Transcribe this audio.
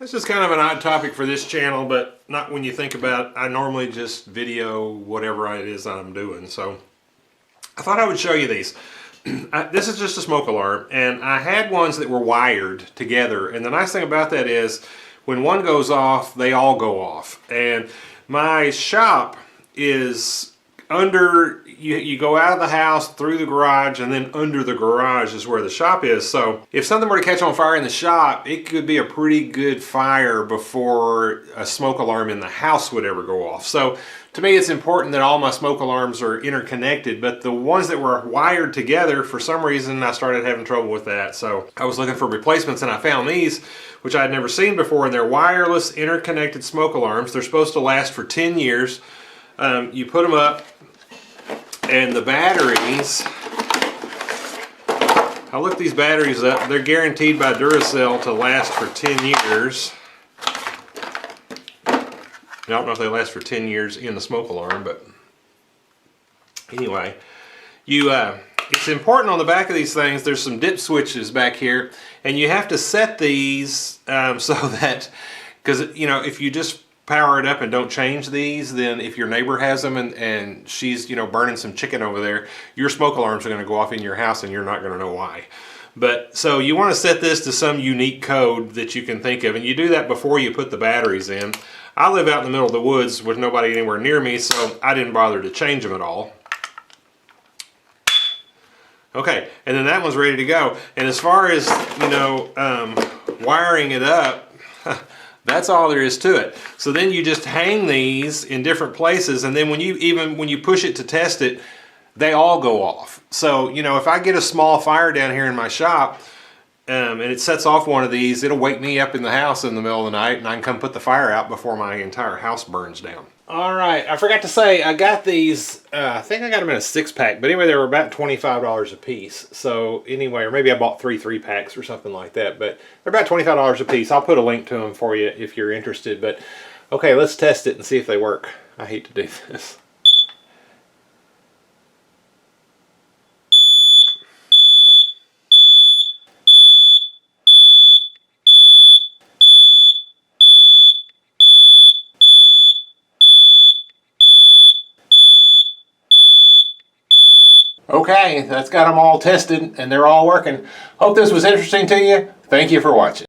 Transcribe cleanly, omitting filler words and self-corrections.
This is kind of an odd topic for this channel, but not when you think about it. I normally just video whatever it is I'm doing, so I thought I would show you these. This is just a smoke alarm, and I had ones that were wired together, and the nice thing about that is when one goes off, they all go off. And my shop is under, you go out of the house, through the garage, and then under the garage is where the shop is. So if something were to catch on fire in the shop, it could be a pretty good fire before a smoke alarm in the house would ever go off. So to me, it's important that all my smoke alarms are interconnected, but the ones that were wired together, for some reason, I started having trouble with that. So I was looking for replacements, and I found these, which I had never seen before, and they're wireless interconnected smoke alarms. They're supposed to last for 10 years. You put them up, and the batteries, I looked these batteries up. They're guaranteed by Duracell to last for 10 years. I don't know if they last for 10 years in the smoke alarm, but anyway, it's important on the back of these things. There's some dip switches back here, and you have to set these so that, because if you just power it up and don't change these, then if your neighbor has them and she's burning some chicken over there, your smoke alarms are going to go off in your house and you're not going to know why. But so you want to set this to some unique code that you can think of, and you do that before you put the batteries in. I live out in the middle of the woods with nobody anywhere near me, so I didn't bother to change them at all. Okay, and then that one's ready to go. And as far as wiring it up, that's all there is to it. So then you just hang these in different places, and then when you push it to test it, they all go off. So if I get a small fire down here in my shop and it sets off one of these, it'll wake me up in the house in the middle of the night, and I can come put the fire out before my entire house burns down. All right, I forgot to say, I got these, I think I got them in a 6-pack, but anyway, they were about $25 a piece. So anyway, or maybe I bought 3 packs or something like that, but they're about $25 a piece. I'll put a link to them for you if you're interested, but okay, let's test it and see if they work. I hate to do this. Okay, that's got them all tested and they're all working. Hope this was interesting to you. Thank you for watching.